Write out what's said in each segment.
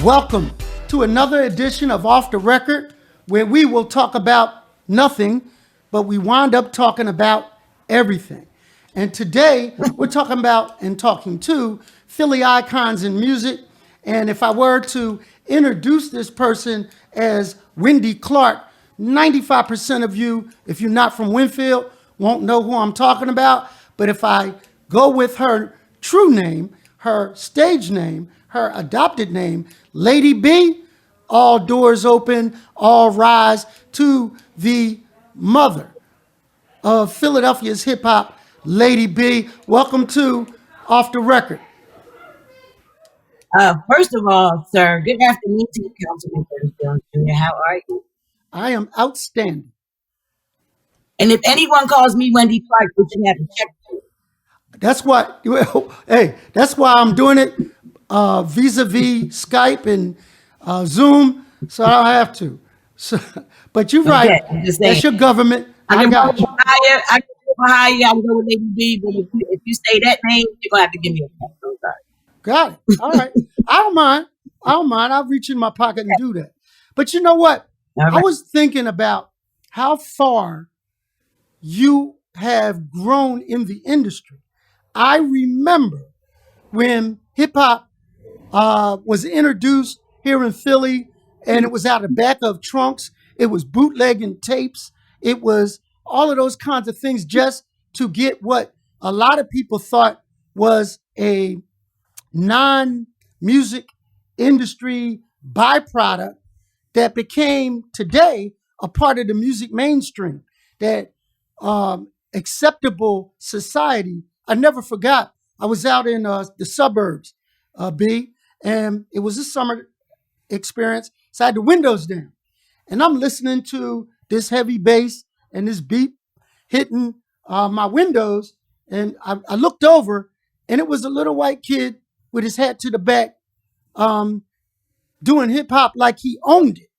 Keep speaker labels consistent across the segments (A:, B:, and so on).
A: Welcome to another edition of Off the Record, where we will talk about nothing, but we wind up talking about everything. And today we're talking about and talking to Philly icons in music. And if I were to introduce this person as Wendy Clark, 95% of you, if you're not from Winfield, won't know who I'm talking about. But if I go with her true name, her stage name, her adopted name, Lady B, all doors open, all rise to the mother of Philadelphia's hip hop, Lady B. Welcome to Off the Record.
B: First of all, sir, good afternoon to you, Councilman Curtis Jones Jr. How are you?
A: I am outstanding.
B: And if anyone calls me Wendy Clark, you should have to check to it.
A: That's what, hey, that's why I'm doing it vis-a-vis Skype and Zoom, so I don't have to. So, but you're right.
B: Okay, I'm just saying.
A: That's your government.
B: I
A: I
B: can
A: got
B: go
A: you.
B: higher. I can go higher. I can go with Lady B, but if you say that name, you're gonna have to give me a call. I'm sorry.
A: Got it. All right. I don't mind. I'll reach in my pocket and do that. But you know what?
B: All
A: I
B: right.
A: was thinking about how far you have grown in the industry. I remember when hip hop was introduced here in Philly, and it was out the back of trunks. It was bootlegging tapes. It was all of those kinds of things just to get what a lot of people thought was a non-music industry byproduct that became today a part of the music mainstream, that acceptable society. I never forgot. I was out in the suburbs, B, and it was a summer experience. So I had the windows down, and I'm listening to this heavy bass and this beat hitting my windows, and I looked over, and it was a little white kid with his hat to the back, doing hip hop like he owned it.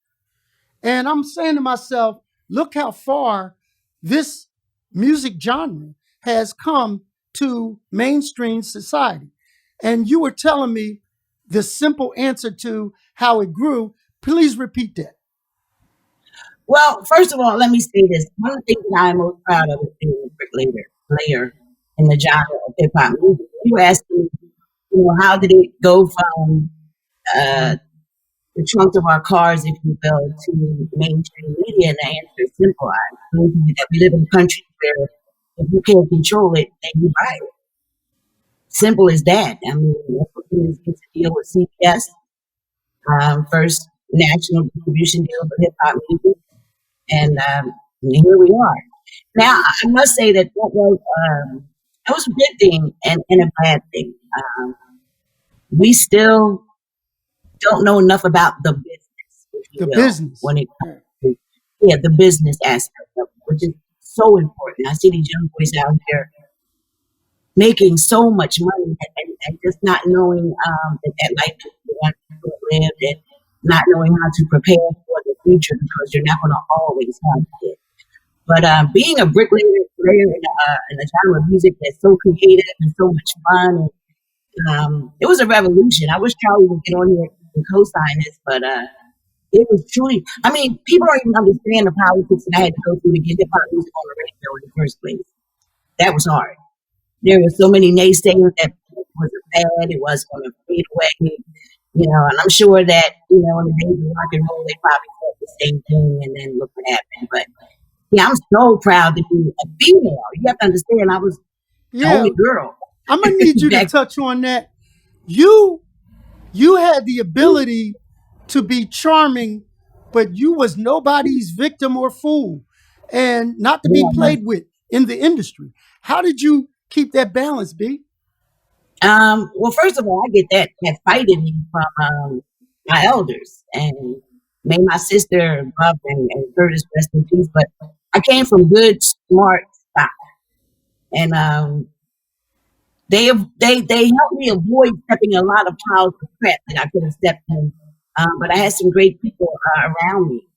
A: And I'm saying to myself, look how far this music genre has come to mainstream society. And you were telling me the simple answer to how it grew. Please repeat that.
B: Well, first of all, let me say this. One of the things that I'm most proud of is being a player in the genre of hip hop music. You asked me, how did it go from the trunk of our cars, if you will, to mainstream media? And the answer is simple. I believe that we live in a country where if you can't control it, then you buy it. Simple as that. I mean, that's what it is to deal with CBS, first national distribution deal for hip hop music, and here we are. Now, I must say that that was a good thing and a bad thing. We still don't know enough about the business, if you
A: The
B: will,
A: business.
B: when it comes to the business aspect of it, which is so important. I see these young boys out here making so much money and just not knowing that life is the one to live, and not knowing how to prepare for the future, because you're not going to always have it. But being a bricklayer player in a genre of music that's so creative and so much fun, it was a revolution. I wish Charlie would get on here and co-sign this, but it was truly, I mean, people don't even understand the politics that I had to go through to get hip hop music on the radio in the first place. That was hard. There were so many naysayers that it wasn't bad, it was going to fade away, and I'm sure that, in the days of rock and roll, they probably thought the same thing, and then look what happened. But yeah, I'm so proud to be a female. You have to understand, I was the only girl.
A: I'm gonna need you to touch on that. You had the ability to be charming, but you was nobody's victim or fool, and not to be played with in the industry. How did you keep that balance, B?
B: Well, first of all, I get that fight in me from my elders, and may my sister Bob and Curtis rest in peace. But I came from good, smart stock, and they helped me avoid stepping in a lot of piles of crap that I could have stepped in. But I had some great people around me,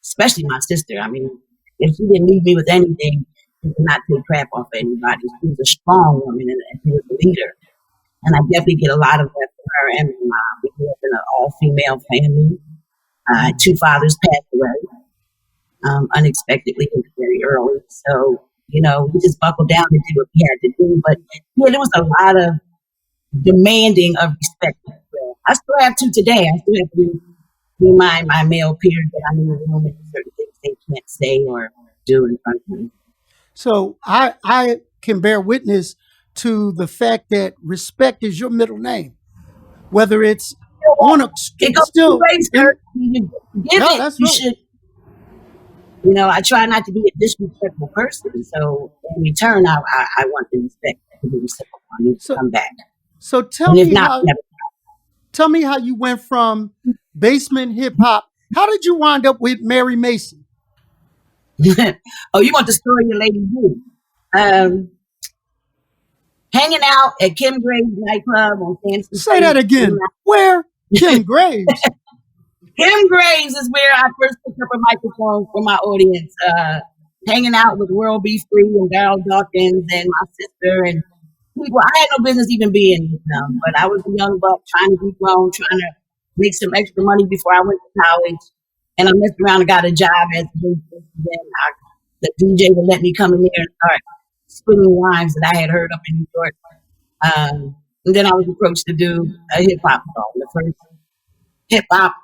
B: especially my sister. I mean, if she didn't leave me with anything, she did not take crap off anybody. She was a strong woman, and she was a leader. And I definitely get a lot of that her and my mom. We grew up in an all-female family. Two fathers passed away unexpectedly and very early. So, we just buckled down and did what we had to do. But yeah, there was a lot of demanding of respect as well. I still have to today. I still have to remind my male peers that I'm in the room and certain things they can't say or do in front of me.
A: So I can bear witness to the fact that respect is your middle name, whether it's on a
B: It goes two
A: still.
B: ways, Kurt. You give
A: No,
B: it,
A: that's
B: you
A: right.
B: should. I try not to be a disrespectful person. So in return, I want the respect to be reciprocal. I need to
A: So
B: come back.
A: so tell
B: And if
A: me
B: not,
A: how tell me how you went from basement hip hop. How did you wind up with Mary Mason?
B: never. Oh, you want the story of Lady Wu? Um, Hanging out at Kim Graves nightclub on Fancy
A: Say that
B: Street.
A: again. Where? Kim Graves.
B: Kim Graves is where I first picked up a microphone for my audience. Hanging out with World Beef Free and Daryl Dawkins and my sister and people. I had no business even being with them, but I was a young buck trying to be grown, trying to make some extra money before I went to college. And I messed around and got a job as a waitress. Then the DJ would let me come in there and start spinning rhymes that I had heard up in New York. And then I was approached to do a hip hop song, the first hip hop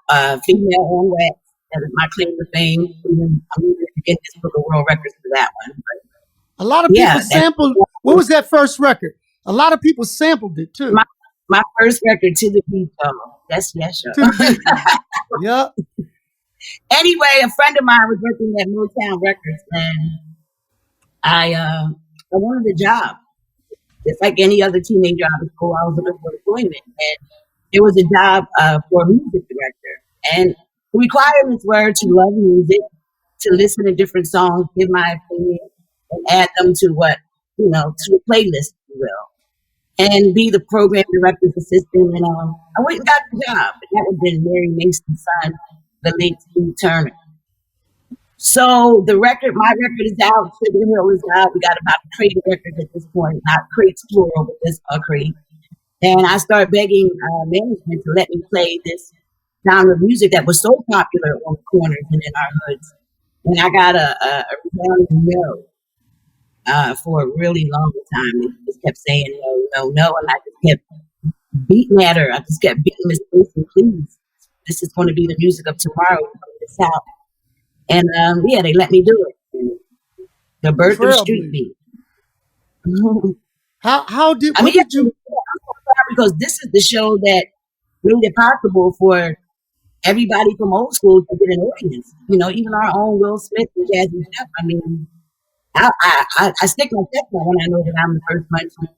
B: female on wax. That is my claim to fame. I'm going to get this book of world records for that one. But
A: A lot of people
B: yeah, that's
A: sampled. What was that first record? A lot of people sampled it too.
B: my first record, To the Beat. That's yes, sure.
A: To the beat. Yep.
B: Anyway, a friend of mine was working at Motown Records, and I wanted a job. Just like any other teenager out of school, I was looking for employment, and it was a job for a music director. And the requirements were to love music, to listen to different songs, give my opinion, and add them to to a playlist, if you will, and be the program director's assistant. And I went and got the job. And that would have been Mary Mason's son, the late Steve Turner. So my record is out. Sugar Hill is out. We got about a crate of records at this point, not crates plural, but just a crate. And I started begging management to let me play this genre of music that was so popular on the corners and in our hoods. And I got a resounding no for a really long time. They just kept saying no, no, no. And I just kept beating at her. I just kept beating Miss Mason, please. This is going to be the music of tomorrow. Put this out. And they let me do it. And the birth of Street Beat.
A: How did
B: I
A: what
B: mean,
A: did you?
B: I'm so proud because this is the show that made it possible for everybody from old school to get an audience. Even our own Will Smith and Jazzy Jeff. I mean, I stick my chest out when I know that I'm the first one to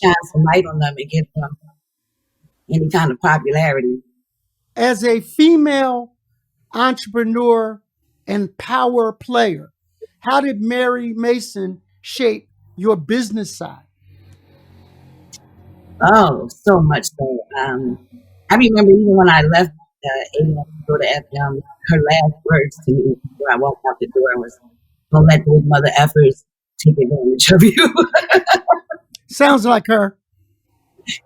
B: shine some light on them and give them any kind of popularity.
A: As a female entrepreneur and power player, how did Mary Mason shape your business side?
B: Oh, so much so. I remember even when I left AM to go to FM, her last words to me before I walked out the door was, "Don't let those mother effers take advantage of you."
A: Sounds like her.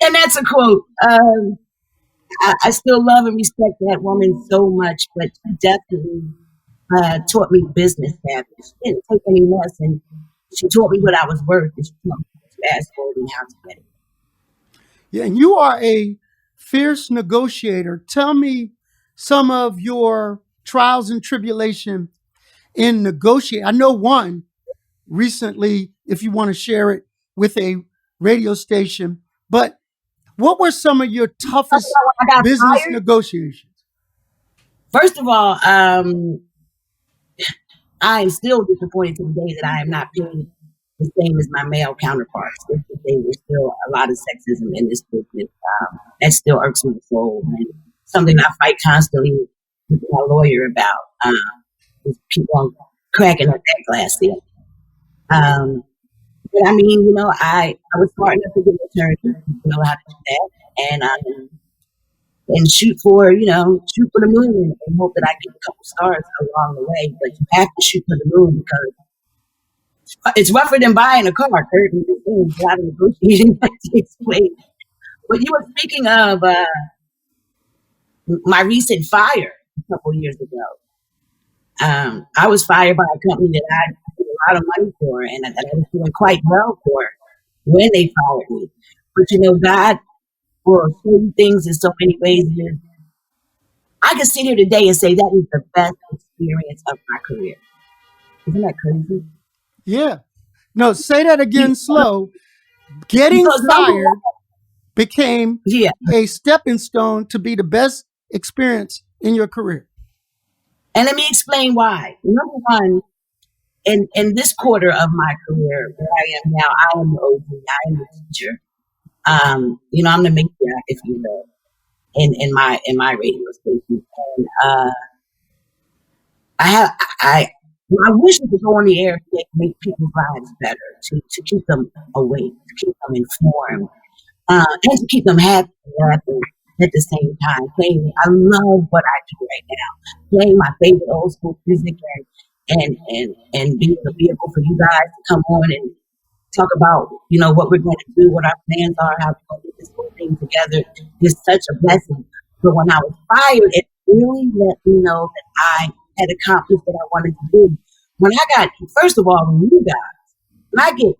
B: And that's a quote. I still love and respect that woman so much, but she definitely taught me business habits. She didn't take any less, and she taught me what I was worth, and she taught me to ask for it and how to get it.
A: Yeah, and you are a fierce negotiator. Tell me some of your trials and tribulation in negotiating. I know one recently, if you want to share it with a radio station, but what were some of your toughest
B: When I got
A: business
B: fired,
A: negotiations?
B: first of all, I am still disappointed to the day that I am not paid the same as my male counterparts. There's still a lot of sexism in this business. That still irks my soul, and something I fight constantly with my lawyer about. Just keep on cracking up that glass ceiling. But I mean, I was smart enough to get an attorney to know how to do that, and shoot for the moon and hope that I get a couple stars along the way. But you have to shoot for the moon because it's rougher than buying a car, Kurt. And there's a lot of negotiating that takes place But you were speaking of my recent fire a couple years ago. I was fired by a company that I paid a lot of money for and that I was doing quite well for when they fired me. But God will show you things in so many ways. And I can sit here today and say that was the best experience of my career. Isn't that crazy?
A: Yeah. No, say that again slow. Getting
B: Because number one,
A: fired became
B: yeah,
A: a stepping stone to be the best experience in your career.
B: and let me explain why. Number one, in this quarter of my career, where I am now, I am the OG, I am the teacher. I'm the matriarch, if you will, in my radio station. And I have my wish is to go on the air to make people's lives better, to keep them awake, to keep them informed, and to keep them happy and laughing at the same time. Playing, I love what I do right now. Playing my favorite old school music and being a vehicle for you guys to come on and talk about, what we're going to do, what our plans are, how we're going to get this whole thing together is such a blessing. But when I was fired, it really let me know that I had accomplished what I wanted to do. When I got, first of all, when you guys, when I get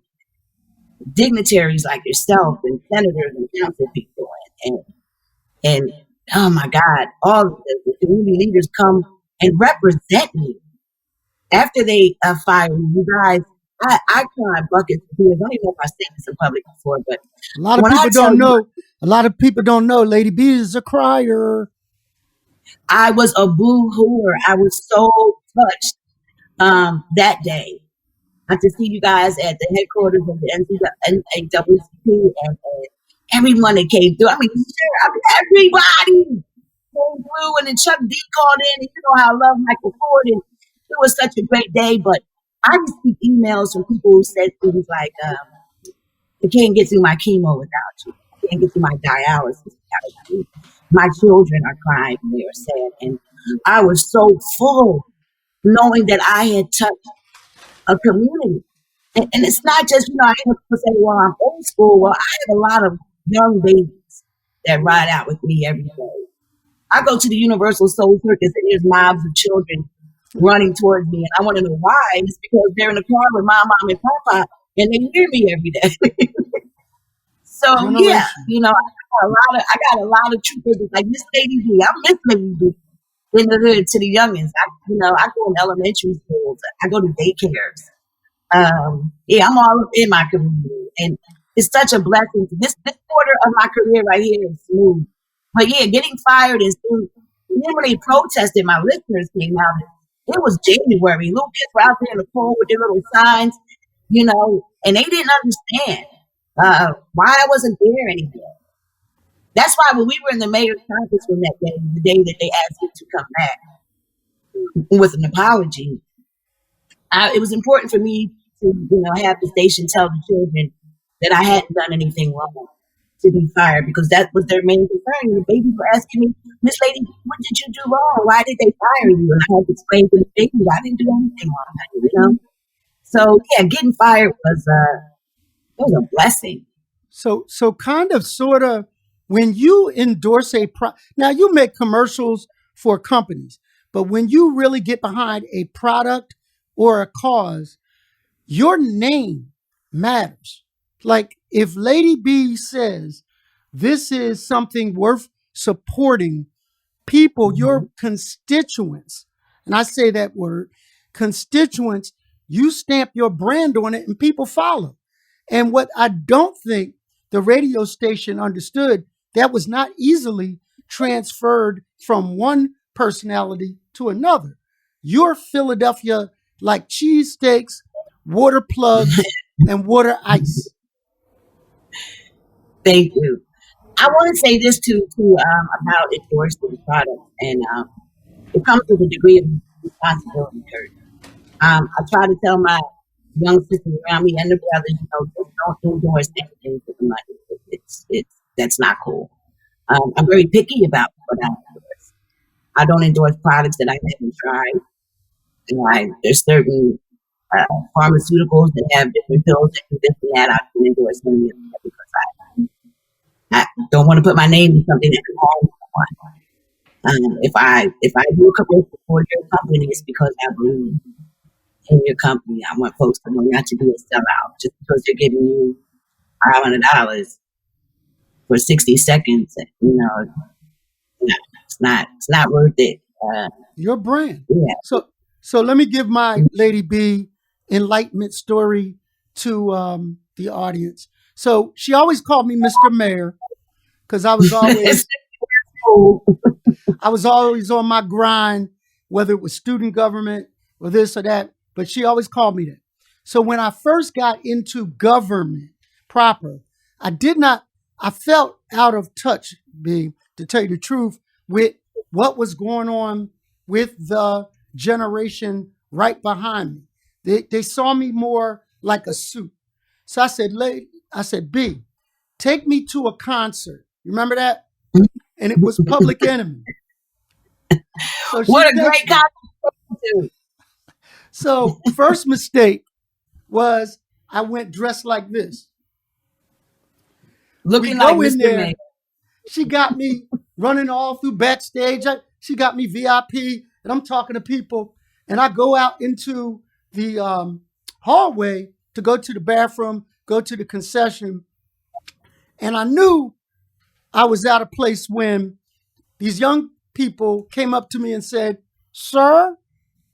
B: dignitaries like yourself and senators and council people and oh my God, all of the community leaders come and represent me after they fire me. You guys, I cry buckets of tears. I don't even know if I said this in public before, but
A: A lot of
B: when I
A: people
B: tell
A: don't
B: you
A: know. A lot of people don't know Lady B is a crier.
B: I was a boo-hooer, I was so touched that day. To see you guys at the headquarters of the NAACP and everyone that came through. I mean, everybody came through, and then Chuck D called in, and you know how I love Michael Ford, and it was such a great day. But I received emails from people who said things like, I can't get through my chemo without you. I can't get through my dialysis without you. My children are crying and they are sad. And I was so full knowing that I had touched a community. And it's not just, I hear people say, well, I'm old school. Well, I have a lot of young babies that ride out with me every day. I go to the Universal Soul Circus and there's mobs of children running towards me. And I want to know why. And it's because they're in the car with mom, and papa, and they hear me every day. So yeah,
A: Generation.
B: I got a lot of troopers like Miss Lady B. I miss Lady B in the hood to the youngins. I go in elementary schools. I go to daycares. Yeah, I'm all in my community, and it's such a blessing. This quarter of my career right here is smooth, but yeah, getting fired is smooth. And then when they protested, my listeners came out. It was January. Little kids were out there in the cold with their little signs, and they didn't understand why I wasn't there anymore. That's why when we were in the mayor's conference room that day, the day that they asked me to come back with an apology, it was important for me to, have the station tell the children that I hadn't done anything wrong to be fired because that was their main concern. The babies were asking me, Miss Lady, what did you do wrong? Why did they fire you? And I had to explain to the babies I didn't do anything wrong, So yeah, getting fired was a blessing.
A: So kind of, sort of, when you endorse now you make commercials for companies, but when you really get behind a product or a cause, your name matters. Like if Lady B says this is something worth supporting, people, your constituents, and I say that word, constituents, you stamp your brand on it and people follow. And what I don't think the radio station understood, that was not easily transferred from one personality to another. You're Philadelphia like cheesesteaks, water plugs, and water ice.
B: Thank you. I want to say this too about endorsing products, and it comes with a degree of responsibility, Kurt. I try to tell my young sisters around me and the brothers, just don't endorse anything for the money. It's that's not cool. I'm very picky about what I endorse. I don't endorse products that I haven't tried. There's certain pharmaceuticals that have different pills that do this and that. I don't endorse any of that because don't want to put my name in something that could harm someone. If I do a commercial for your company, it's because I believe in your company. I want folks to know not to be a sellout just because they're giving you $500 for 60 seconds. You know, it's not worth it.
A: Your brand.
B: Yeah.
A: So let me give my Lady B enlightenment story to the audience. So she always called me Mr. Mayor because I was always on my grind, whether it was student government or this or that, but she always called me that. So when I first got into government proper, I felt out of touch, to tell you the truth, with what was going on with the generation right behind me. They saw me more like a suit. So I said, B, take me to a concert. You remember that? And it was Public Enemy. So
B: what a great compliment.
A: So first mistake was I went dressed like this.
B: Looking like Mr. Mayor.
A: She got me running all through backstage. She got me VIP, and I'm talking to people. And I go out into the hallway to go to the bathroom, go to the concession. And I knew I was out of place when these young people came up to me and said, "Sir,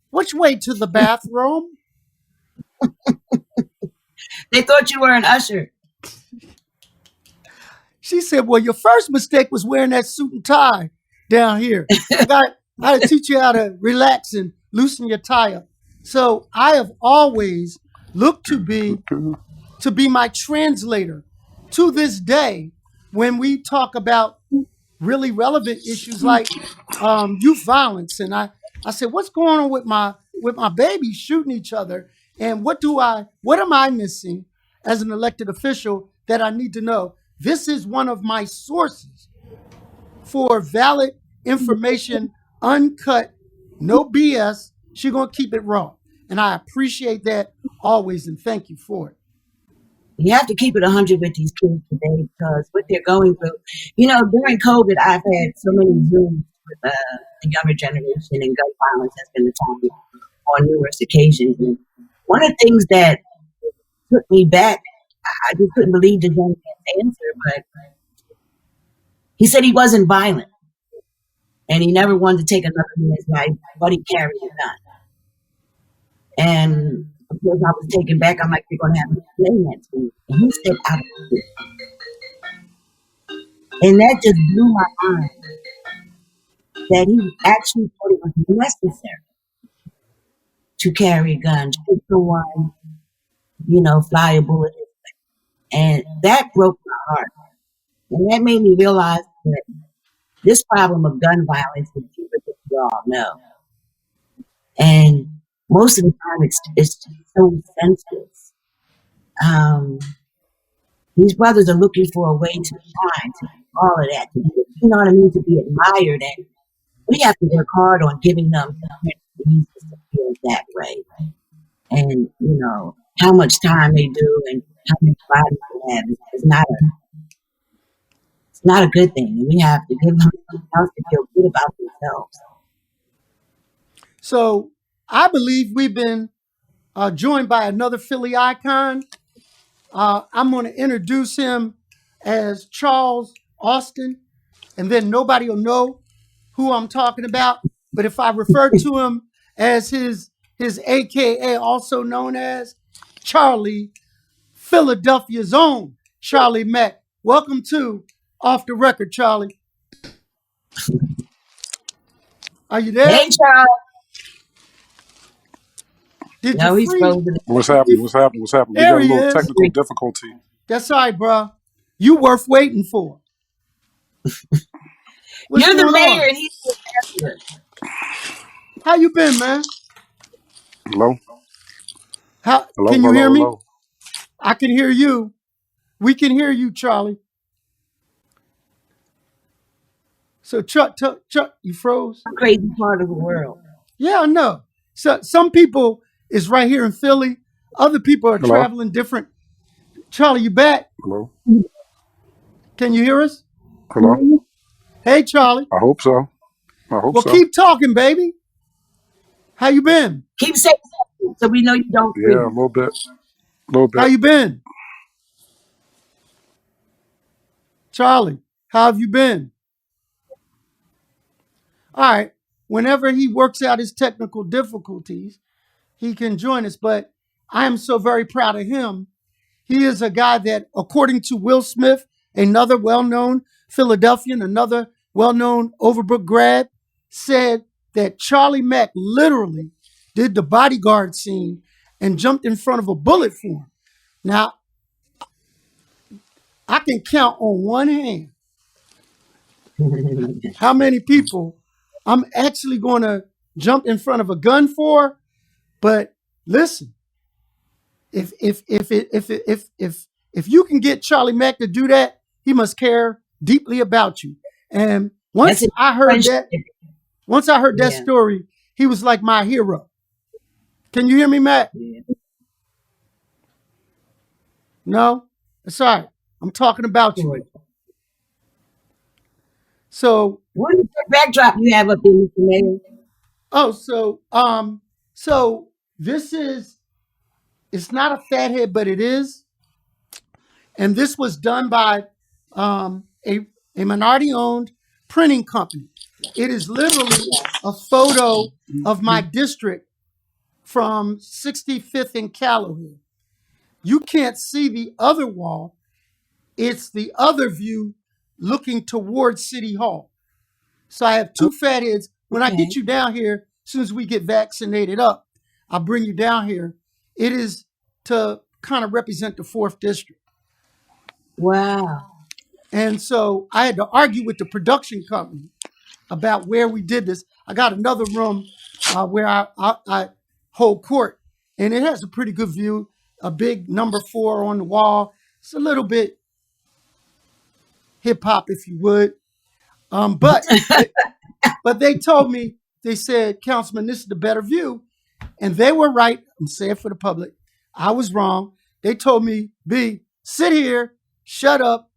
A: which way to the bathroom?"
B: They thought you were an usher.
A: She said, "Well, your first mistake was wearing that suit and tie down here. I got to teach you how to relax and loosen your tie up." So I have always looked to be my translator to this day when we talk about really relevant issues like youth violence. And I said, what's going on with my babies shooting each other? And what am I missing as an elected official that I need to know? This is one of my sources for valid information, uncut, no BS. She's going to keep it raw. And I appreciate that always, and thank you for it.
B: You have to keep it 100 with these kids today because what they're going through. You know, during COVID, I've had so many Zooms with the younger generation, and gun violence has been the topic on numerous occasions. And one of the things that took me back, I just couldn't believe the young man's answer, but he said he wasn't violent and he never wanted to take another man's life, but he carried a gun. And of course, I was taken back. I'm like, you're going to have to explain that to me. And he said, out of fear. And that just blew my mind that he actually thought it was necessary to carry a gun, shoot someone, fly a bullet. And that broke my heart. And that made me realize that this problem of gun violence is deeper than we all know. And most of the time, it's so senseless. These brothers are looking for a way to shine, to do all of that, to be admired. And we have to work hard on giving them reasons to feel that way. And, how much time they do and how much body they have is not a good thing. And we have to give them something else to feel good about themselves.
A: So I believe we've been joined by another Philly icon. I'm going to introduce him as Charles Austin, and then nobody will know who I'm talking about. But if I refer to him as his AKA, also known as Charlie, Philadelphia's own Charlie Mack. Welcome to Off the Record, Charlie. Are you there?
B: Hey, Charles.
A: Did
B: No,
A: you
B: he's
A: freeze?
B: frozen.
C: What's happening? We
A: There
C: got a
A: he
C: little
A: is.
C: technical difficulty.
A: That's all right, bro. You worth waiting for. What's
B: You're the
A: going
B: mayor
A: on?
B: and he's the ambassador.
A: How you been, man?
C: Hello?
A: Can you hear me?
C: Hello?
A: I can hear you. We can hear you, Charlie. So Chuck, you froze?
B: Crazy part of the world.
A: Yeah, I know. So some people is right here in Philly. Other people are
C: Hello?
A: traveling different. Charlie, you back?
C: Hello?
A: Can you hear us?
C: Hello?
A: Hey, Charlie.
C: I hope so. I hope
A: Well,
C: so.
A: keep talking, baby. How you been?
B: Keep saying something so we know you don't
C: Yeah, a
B: freeze.
C: little bit. A little
A: How
C: bit.
A: you been? Charlie, how have you been? All right. Whenever he works out his technical difficulties, he can join us. But I am so very proud of him. He is a guy that, according to Will Smith, another well known Philadelphian, another well known Overbrook grad, said that Charlie Mack literally did the bodyguard scene and jumped in front of a bullet for him. Now, I can count on one hand how many people I'm actually going to jump in front of a gun for. But listen, if you can get Charlie Mack to do that, he must care deeply about you. And
B: That's a friendship.
A: once I heard that
B: Yeah.
A: story, he was like my hero. Can you hear me, Matt?
B: Yeah.
A: No, it's all right. I'm talking about you.
B: Good.
A: So,
B: What is the backdrop you have up there, Mr. Mayor?
A: oh, so this is, it's not a fathead, but it is. And this was done by um, a, a minority owned printing company. It is literally a photo of my district from 65th and Callaway. You can't see the other wall. It's the other view looking towards City Hall. So I have two fatheads. When I
B: Okay.
A: get you down here, as soon as we get vaccinated up, I'll bring you down here. It is to kind of represent the 4th district.
B: Wow.
A: And so I had to argue with the production company about where we did this. I got another room where I hold court, and it has a pretty good view, a big number 4 on the wall. It's a little bit hip hop, if you would. But they told me, they said, Councilman, this is the better view. And they were right. I'm saying it for the public. I was wrong. They told me, B, sit here, shut up,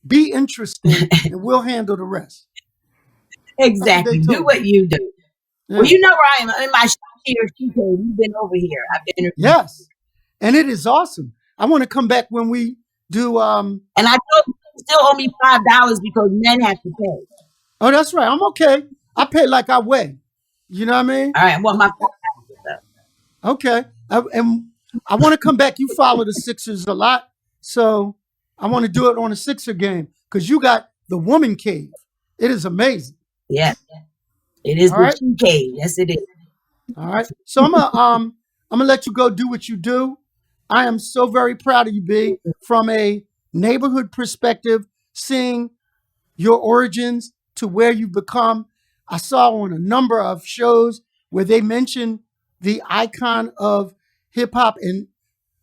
A: be interesting, and we'll handle the rest.
B: Exactly. Do what you do.
A: Yeah.
B: Well, you know where I am. I'm in my shop here. You've been over here. I've been interviewed.
A: Yes. And it is awesome. I want to come back when we do.
B: And I know you still owe me $5 because men have to pay.
A: Oh, that's right. I'm okay. I pay like I weigh. You know what I mean?
B: All right. Well, my
A: Okay. And I want to come back. You follow the Sixers a lot. So I want to do it on a Sixer game because you got the woman cave. It is amazing.
B: Yeah. It is
A: All
B: the
A: right.
B: G cave. Yes, it is.
A: All right. So I'm gonna let you go do what you do. I am so very proud of you, B, from a neighborhood perspective, seeing your origins to where you've become. I saw on a number of shows where they mentioned the icon of hip hop, and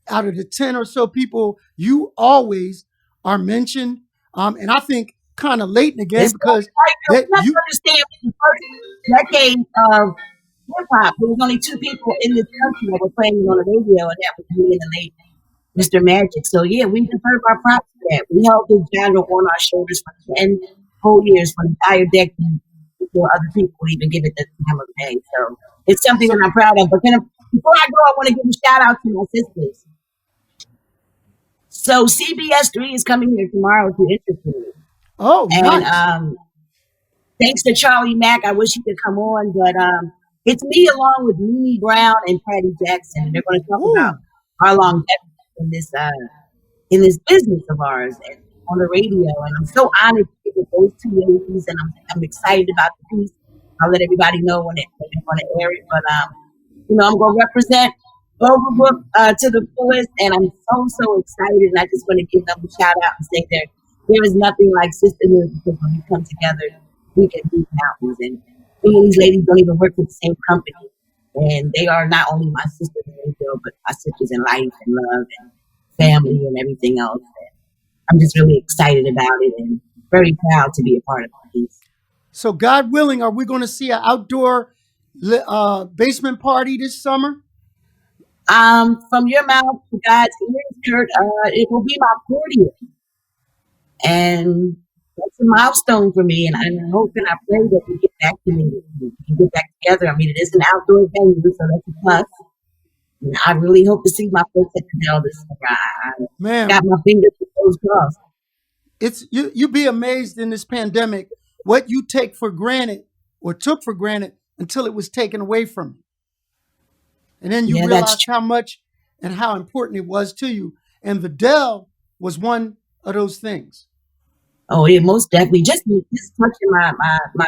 A: out of the 10 or so people, you always are mentioned. And I think kind of late in the game
B: It's
A: because
B: you
A: that
B: have to
A: you
B: understand the first decade of hip hop. There was only 2 people in this country that were playing it on the radio, and that was me and the late Mr. Magic. So yeah, we deserve our props for that. We held this genre on our shoulders for 10 whole years, for the entire decade, before other people even give it the time of day. So it's something that I'm proud of. But before I go, I want to give a shout out to my sisters. So CBS 3 is coming here tomorrow to interview me.
A: oh
B: And
A: nice.
B: thanks to Charlie Mack, I wish he could come on, but it's me along with Mimi Brown and Patty Jackson, and they're going to talk about
A: Ooh.
B: our longevity in this business of ours and on the radio. And I'm so honored to be with those 2 ladies, and I'm excited about the piece. I'll let everybody know when they're going to air it, but I'm going to represent Overbrook to the fullest, and I'm so excited. And I just want to give them a shout out and say there is nothing like sisterhood, because when we come together, we can move mountains. And me and these ladies don't even work for the same company, and they are not only my sisters in radio, but my sisters in life and love and family and everything else. And I'm just really excited about it and very proud to be a part of the piece.
A: So God willing, are we going to see an outdoor basement party this summer?
B: From your mouth to God's ears, Kurt, it will be my 40th. And that's a milestone for me, and I hope and I pray that we get back we can get back together. I mean, it is an outdoor venue, so that's a plus. And I really hope to see my folks at the Dell this summer. I
A: Man,
B: got my fingers and toes crossed.
A: it's you be amazed in this pandemic what you take for granted or took for granted until it was taken away from you. And then you
B: Yeah, that's
A: realize
B: true.
A: how much and how important it was to you. And the Dell was one of those things.
B: Oh, yeah, most definitely. Just touching my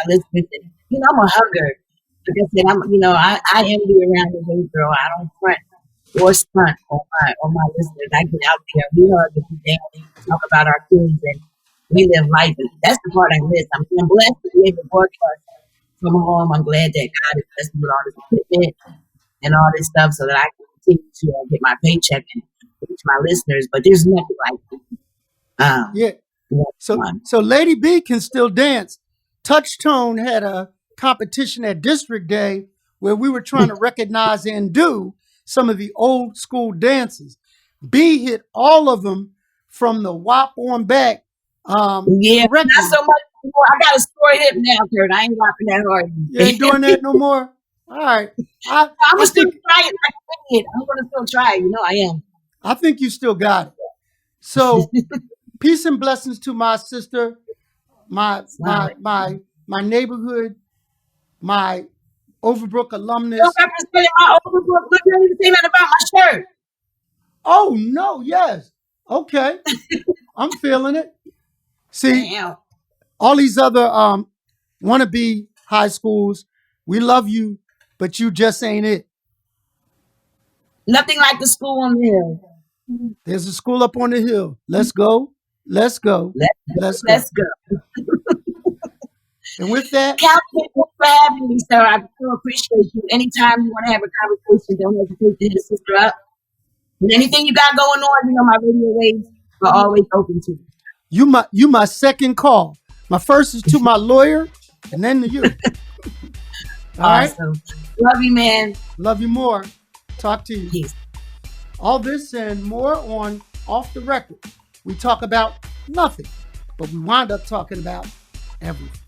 B: listeners. And, I'm a hugger. Like I said, I am the around the way girl. I don't front or stunt on my listeners. I get out there, we hug and we dance, we talk about our kids, and we live life. And that's the part I miss. I'm blessed to be able to broadcast from home. I'm glad that God has blessed me with all this equipment and all this stuff so that I can continue to get my paycheck and reach my listeners. But there's nothing like
A: Yeah.
B: one.
A: So Lady B can still dance. Touch Tone had a competition at District Day where we were trying to recognize and do some of the old school dances. B hit all of them from the WAP on back
B: Yeah,
A: correctly.
B: not so much anymore. I got a sore hip now, Kurt. I ain't rocking that hard.
A: You ain't doing that no more? All right.
B: I'm
A: I
B: gonna still
A: think
B: try it like I did. I'm gonna still try it. I am.
A: I think you still got it. So peace and blessings to my sister, my
B: Wow.
A: neighborhood, my Overbrook
B: Still
A: alumnus.
B: representing my Overbrook. Look, you didn't even say nothing about my shirt.
A: Oh no, yes. Okay. I'm feeling it. See,
B: Damn.
A: all these other wannabe high schools, we love you, but you just ain't it.
B: Nothing like the school on the hill.
A: There's a school up on the hill. Let's go. Let's go. Let's go.
B: Let's go.
A: And with that,
B: Councilman, thanks for having me, sir. I so appreciate you. Anytime you want to have a conversation, don't hesitate to hit a sister up. And anything you got going on, my radio waves are always open to you.
A: you my second call. My first is to my lawyer, and then to you. All right.
B: Awesome. Love you, man.
A: Love you more. Talk to you.
B: Peace.
A: All this and more on Off the Record. We talk about nothing, but we wind up talking about everything.